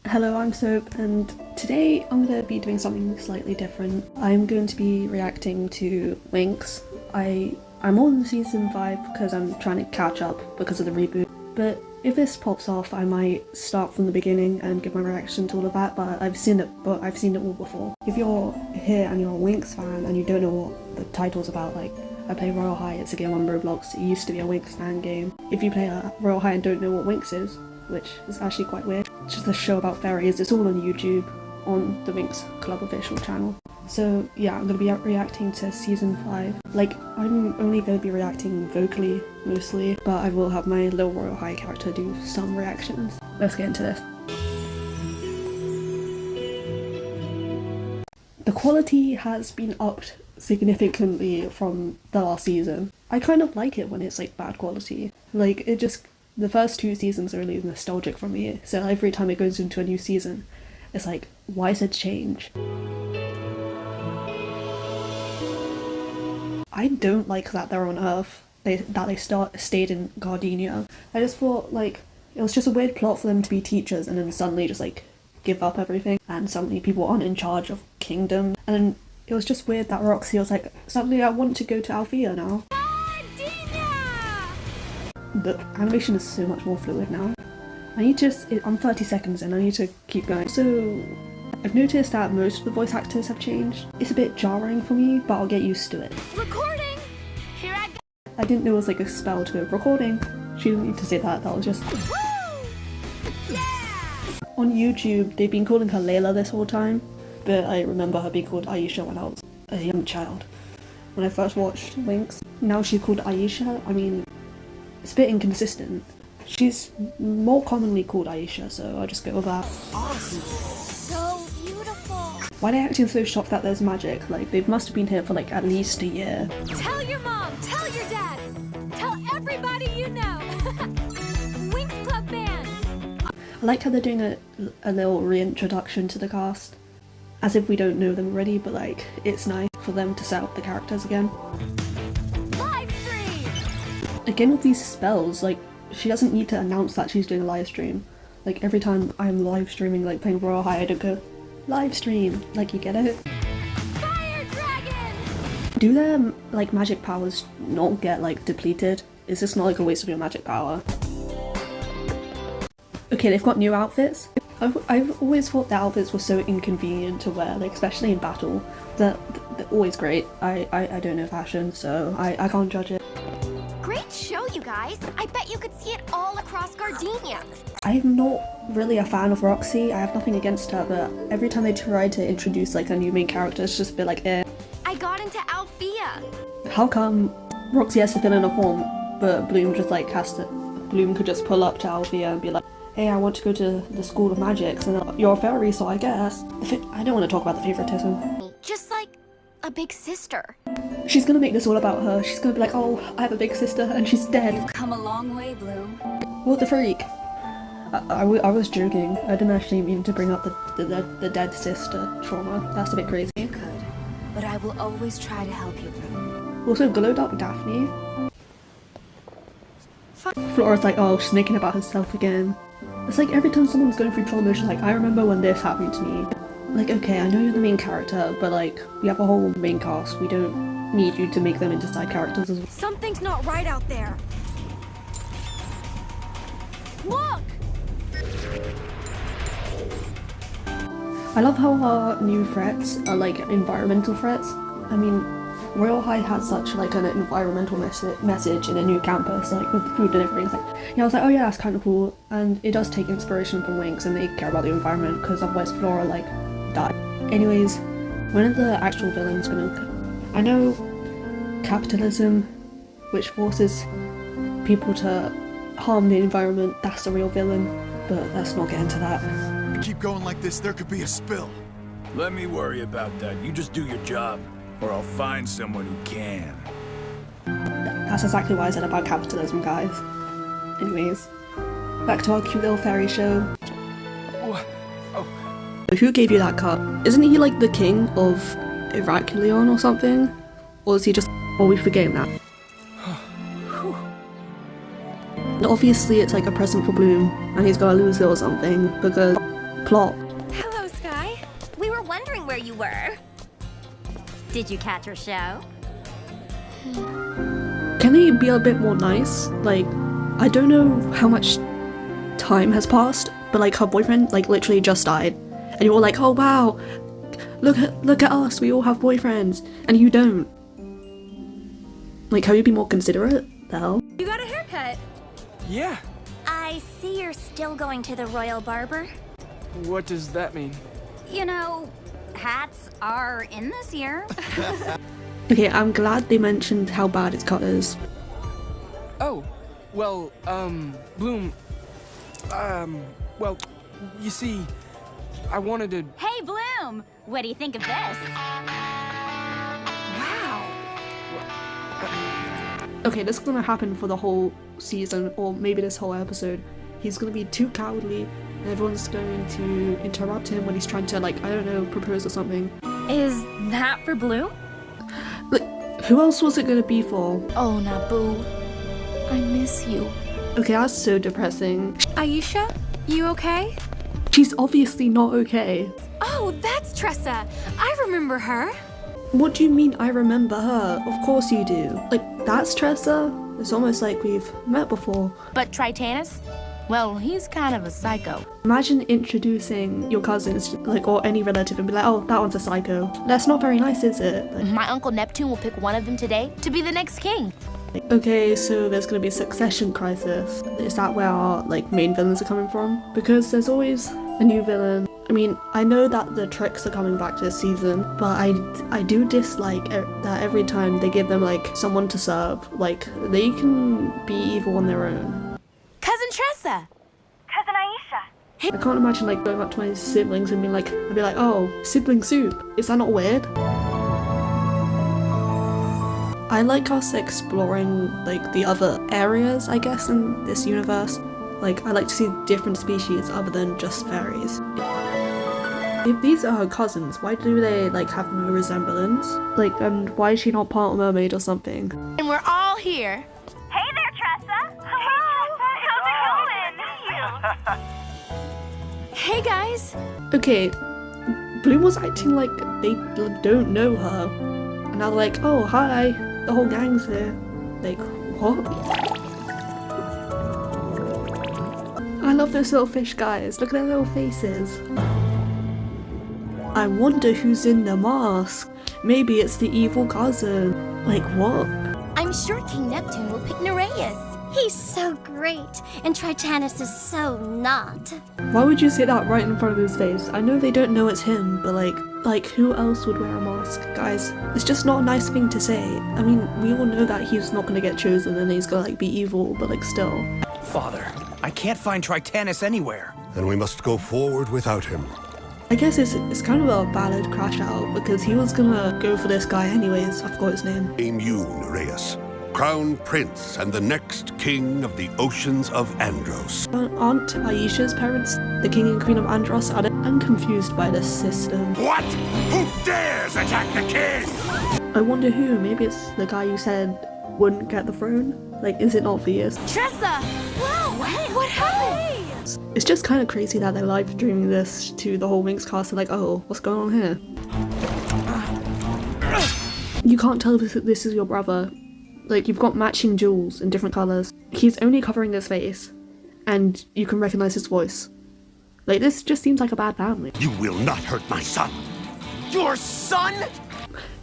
Hello, I'm Soap, and today I'm going to be doing something slightly different. I'm going to be reacting to Winx. I'm on season 5 because I'm trying to catch up because of the reboot, but if this pops off I might start from the beginning and give my reaction to all of that, but I've seen it all before. If you're here and you're a Winx fan and you don't know what the title's about, like, I play Royale High, it's a game on Roblox, it used to be a Winx fan game. If you play Royale High and don't know what Winx is, which is actually quite weird, it's just a show about fairies, it's all on YouTube, on the Winx Club official channel. So yeah, I'm going to be reacting to season 5. Like, I'm only going to be reacting vocally, mostly, but I will have my little Royale High character do some reactions. Let's get into this. The quality has been upped significantly from the last season. I kind of like it when it's like bad quality. Like, the first 2 seasons are really nostalgic for me, so every time it goes into a new season, it's like, why is it change? I don't like that they're on Earth, that they stayed in Gardenia. I just thought, like, it was just a weird plot for them to be teachers and then suddenly just, like, give up everything, and suddenly people aren't in charge of Kingdom, and then it was just weird that Roxy was like, suddenly I want to go to Althea now. The animation is so much more fluid now. I'm 30 seconds in, I need to keep going. So, I've noticed that most of the voice actors have changed. It's a bit jarring for me, but I'll get used to it. Recording! Here I go! I didn't know it was like a spell to go recording. She didn't need to say that was just... Yeah! On YouTube, they've been calling her Layla this whole time, but I remember her being called Aisha when I was a young child. When I first watched Winx. Now she's called Aisha. I mean, it's a bit inconsistent. She's more commonly called Aisha, so I'll just go with that. Awesome! So beautiful! Why are they acting so shocked that there's magic? Like, they must have been here for like at least a year. Tell your mom! Tell your dad! Tell everybody you know! Winx Club Band! I like how they're doing a little reintroduction to the cast. As if we don't know them already, but like, it's nice for them to set up the characters again. Live stream! Again with these spells, like, she doesn't need to announce that she's doing a live stream. Like, every time I'm live streaming, like playing Royale High, I don't go, live stream, like, you get it? Fire Dragon! Do their, like, magic powers not get, like, depleted? Is this not like a waste of your magic power? Okay, they've got new outfits. I've always thought their outfits were so inconvenient to wear, like, especially in battle. They're always great. I don't know fashion, so I can't judge it. Great show, you guys! I bet you could see it all across Gardenia! I'm not really a fan of Roxy. I have nothing against her, but every time they try to introduce like a new main character, it's just a bit like, eh. I got into Althea! How come Roxy has to fill in a form, but Bloom could just pull up to Althea and be like, hey, I want to go to the School of Magics, and you're a fairy, so I guess. I don't want to talk about the favoritism. Just like a big sister. She's gonna make this all about her. She's gonna be like, oh, I have a big sister, and she's dead. You've come a long way, Bloom. What the freak? I was joking. I didn't actually mean to bring up the dead sister trauma. That's a bit crazy. You could, but I will always try to help you, Bloom. Also, glowed up Daphne. Flora's like, oh, she's making it about herself again. It's like every time someone's going through trauma, she's like, I remember when this happened to me. Like, okay, I know you're the main character, but like, we have a whole main cast. We don't need you to make them into side characters as well. Something's not right out there. Look! I love how our new threats are like environmental threats. I mean, Royale High has such like an environmental message in a new campus, like with the food and everything. It's like, yeah, I was like, oh yeah, that's kind of cool. And it does take inspiration from Winx, and they care about the environment because otherwise Flora like die. Anyways, when are the actual villains gonna? I know capitalism, which forces people to harm the environment, that's the real villain, but let's not get into that. If we keep going like this, there could be a spill. Let me worry about that. You just do your job, or I'll find someone who can. That's exactly what I said about capitalism, guys. Anyways, back to our cute little fairy show. Oh. Who gave you that cup? Isn't he like the king of Iraculion or something? Or is he just always forgetting that? And obviously it's like a present for Bloom, and he's gotta lose it or something, because plot. Hello, Sky. We were wondering where you were. Did you catch her show? Can they be a bit more nice? Like, I don't know how much time has passed, but like her boyfriend like literally just died, and you're all like, oh wow, look at us, we all have boyfriends, and you don't. Like, can you be more considerate? The hell? You got a haircut. Yeah. I see you're still going to the Royal Barber. What does that mean? You know, hats are in this year. Okay, I'm glad they mentioned how bad his cut is. Oh, well, Bloom, well, you see, I wanted to... Hey, Bloom! What do you think of this? Wow. Okay, this is gonna happen for the whole season, or maybe this whole episode. He's gonna be too cowardly, and everyone's going to interrupt him when he's trying to, like, I don't know, propose or something. Is that for Bloom? Like, who else was it gonna be for? Oh, Naboo. I miss you. Okay, that's so depressing. Aisha, you okay? She's obviously not okay. Oh, that's Tressa. I remember her. What do you mean I remember her? Of course you do. Like, that's Tressa? It's almost like we've met before. But Tritanus? Well, he's kind of a psycho. Imagine introducing your cousins, like, or any relative and be like, oh, that one's a psycho. That's not very nice, is it? Like, My Uncle Neptune will pick one of them today to be the next king. okay, so there's gonna be a succession crisis. Is that where our, like, main villains are coming from? Because there's always a new villain. I mean, I know that the tricks are coming back this season, but I do dislike that every time they give them, like, someone to serve. Like, they can be evil on their own. Cousin Tressa! Cousin Aisha. I can't imagine, like, going up to my siblings and being like, I'd be like, oh, sibling soup. Is that not weird? I like us exploring, like, the other areas, I guess, in this universe. Like, I like to see different species other than just fairies. If these are her cousins, why do they, like, have no resemblance? Like, and why is she not part mermaid or something? And we're all here. Hey there, Tressa. How's it going? Hey, guys. Okay, Bloom was acting like they don't know her. And now they're like, oh, hi, the whole gang's here. Like, what? I love those little fish guys. Look at their little faces. I wonder who's in the mask. Maybe it's the evil cousin. Like, what? I'm sure King Neptune will pick Nereus. He's so great, and Tritanus is so not. Why would you say that right in front of his face? I know they don't know it's him, but like who else would wear a mask? Guys, it's just not a nice thing to say. I mean, we all know that he's not gonna get chosen and he's gonna, like, be evil, but, like, still. Father, I can't find Tritanus anywhere. Then we must go forward without him. I guess it's kind of a valid crash out, because he was gonna go for this guy anyways. I forgot his name. Name you, Nereus, Crown Prince and the next king of the oceans of Andros. Aren't Aisha's parents the king and queen of Andros? I'm confused by this system. What? Who dares attack the king? I wonder who. Maybe it's the guy you said wouldn't get the throne? Like, is it obvious? Tressa! Wow, what happened? It's just kind of crazy that they're live streaming this to the whole Winx cast. They're like, oh, what's going on here? You can't tell if this is your brother. Like, you've got matching jewels in different colours. He's only covering his face, and you can recognise his voice. Like, this just seems like a bad family. You will not hurt my son. Your son?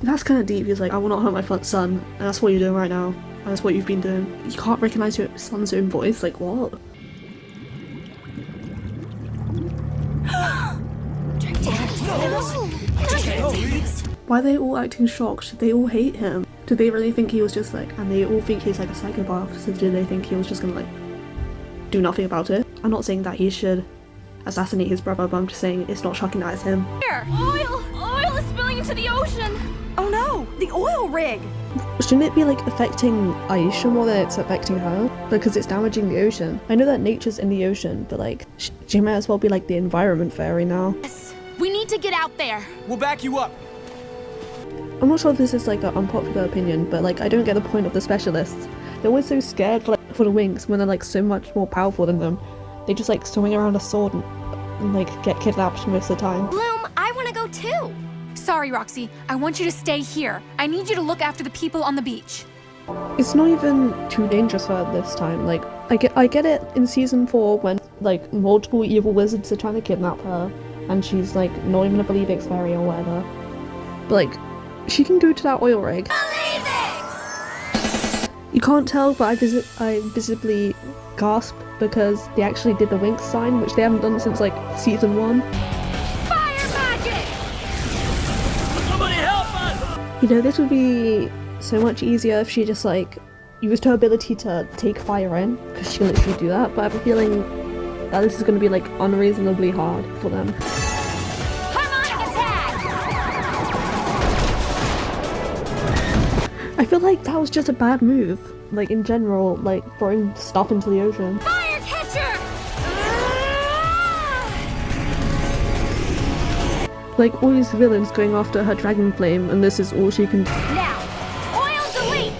That's kind of deep. He's like, I will not hurt my son, and that's what you're doing right now. And that's what you've been doing. You can't recognise your son's own voice? Like, what? Why are they all acting shocked? They all hate him. Did they really think he was just like, and they all think he's like a psychopath, so did they think he was just gonna, like, do nothing about it? I'm not saying that he should assassinate his brother, but I'm just saying it's not shocking that it's him. Here, oil is spilling into the ocean. Oh no, the oil rig. Shouldn't it be, like, affecting Aisha more than it's affecting her? Because it's damaging the ocean. I know that nature's in the ocean, but, like, she might as well be, like, the environment fairy now. Yes, we need to get out there. We'll back you up. I'm not sure if this is, like, an unpopular opinion, but, like, I don't get the point of the specialists. They're always so scared for the Winx when they're, like, so much more powerful than them. They just, like, swing around a sword and like get kidnapped most of the time. Bloom, I want to go too. Sorry, Roxy. I want you to stay here. I need you to look after the people on the beach. It's not even too dangerous for her this time. Like, I get it in season 4 when like multiple evil wizards are trying to kidnap her and she's like not even a Believe X fairy or whatever. But like, she can go to that oil rig. You can't tell, but I visibly gasped because they actually did the Winx sign, which they haven't done since like season 1. Fire magic! Somebody help us! You know, this would be so much easier if she just like used her ability to take fire in, because she can literally do that, but I have a feeling that this is going to be like unreasonably hard for them. Harmonic attack! I feel like that was just a bad move, like in general, like throwing stuff into the ocean. Fire catcher! Like all these villains going after her dragon flame, and this is all she can Now, oil delete!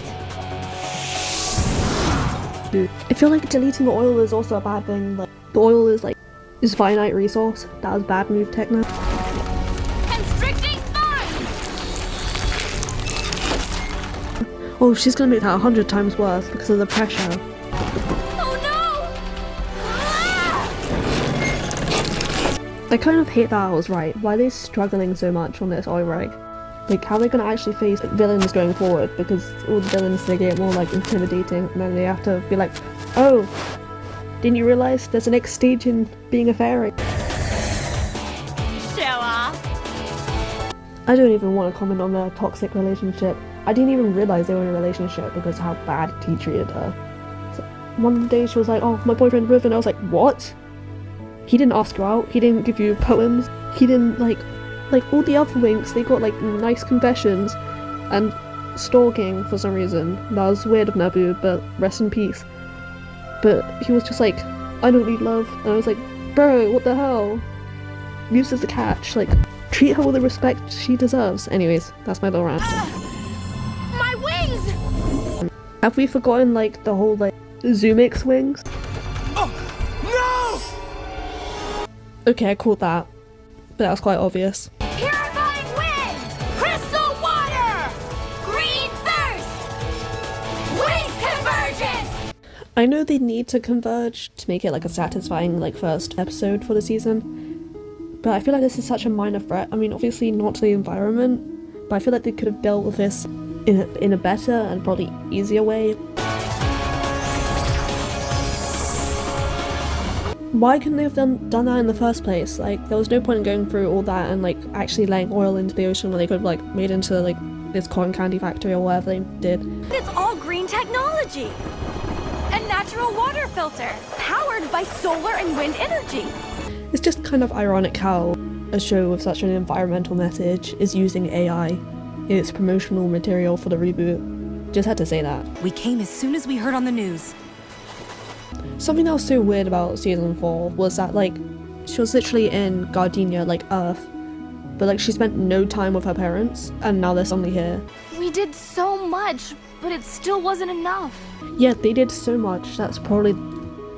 do. I feel like deleting the oil is also a bad thing. Like the oil is finite resource. That was bad move, Techno. Constricting thorns! Oh, she's gonna make that 100 times worse because of the pressure. Oh no! I kind of hate that I was right. Why are they struggling so much on this oil rig? Like, how are they gonna actually face villains going forward? Because all the villains, they get more like intimidating, and then they have to be like, oh, didn't you realize there's a next stage in being a fairy? Show off! I don't even want to comment on their toxic relationship. I didn't even realize they were in a relationship because of how bad he treated her. So one day she was like, oh, my boyfriend Riv, and I was like, what? He didn't ask you out, he didn't give you poems, he didn't like all the other Winx, they got like nice confessions and stalking for some reason. That was weird of Naboo, but rest in peace. But he was just like, I don't need love, and I was like, bro, what the hell? Use as a catch, like, treat her with the respect she deserves. Anyways, that's my little rant. My wings! Have we forgotten like the whole like Zoomix wings? Oh, no! Okay, I caught that, but that was quite obvious. Purifying wind! Crystal water! Green thirst! Waste convergence! I know they need to converge to make it like a satisfying like first episode for the season, but I feel like this is such a minor threat. I mean, obviously not to the environment, but I feel like they could have dealt with this in a better and probably easier way. Why couldn't they have done that in the first place? Like, there was no point in going through all that and like actually letting oil into the ocean when they could have like made into like this cotton candy factory or whatever they did. It's all green technology! A natural water filter, powered by solar and wind energy! It's just kind of ironic how a show with such an environmental message is using AI in its promotional material for the reboot. Just had to say that. We came as soon as we heard on the news. Something that was so weird about season 4 was that like she was literally in Gardenia, like Earth, but like she spent no time with her parents, and now they're suddenly here. We did so much, but it still wasn't enough. Yeah, they did so much. That's probably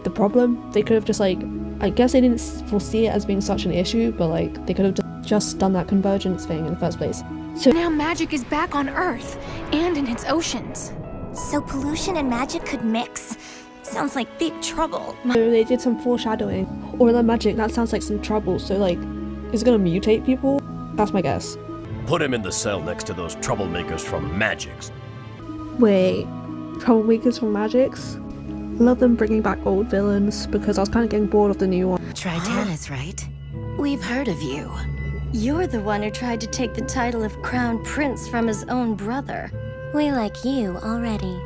the problem. They could have just like, I guess they didn't foresee it as being such an issue, but like they could have just done that convergence thing in the first place. So Now magic is back on Earth, and in its oceans. So pollution and magic could mix? Sounds like big trouble. they did some foreshadowing. Or the magic, that sounds like some trouble. So like, is it gonna mutate people? That's my guess. Put him in the cell next to those troublemakers from Magix. Wait, troublemakers from Magix? Love them bringing back old villains because I was kind of getting bored of the new one. Tritanus, right? We've heard of you. You're the one who tried to take the title of Crown Prince from his own brother. We like you already.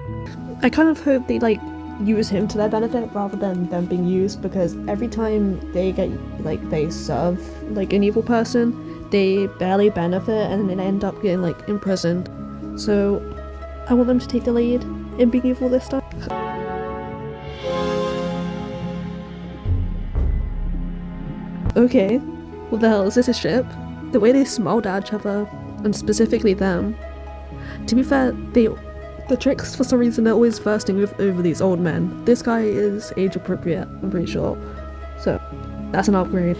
I kind of hope they like use him to their benefit rather than them being used, because every time they get like they serve like an evil person, they barely benefit and then they end up getting like imprisoned. So I want them to take the lead in being evil this time. Okay, what the hell is this, a ship? The way they smiled at each other, and specifically them. To be fair, the tricks for some reason are always firsting over these old men. This guy is age appropriate, I'm pretty sure. So, that's an upgrade.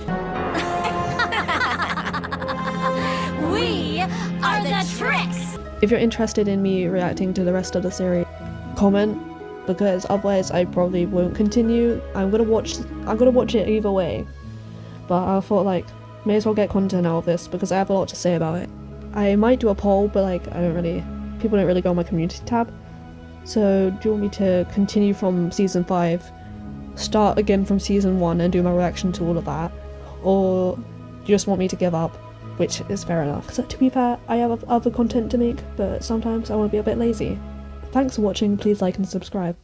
If you're interested in me reacting to the rest of the series, comment, because otherwise I probably won't continue. I'm gonna watch it either way, but I thought like may as well get content out of this because I have a lot to say about it. I might do a poll, but like people don't really go on my community tab. So do you want me to continue from season 5, start again from season 1 and do my reaction to all of that, or you just want me to give up, which is fair enough. So to be fair, I have other content to make, but sometimes I want to be a bit lazy. Thanks for watching, please like and subscribe.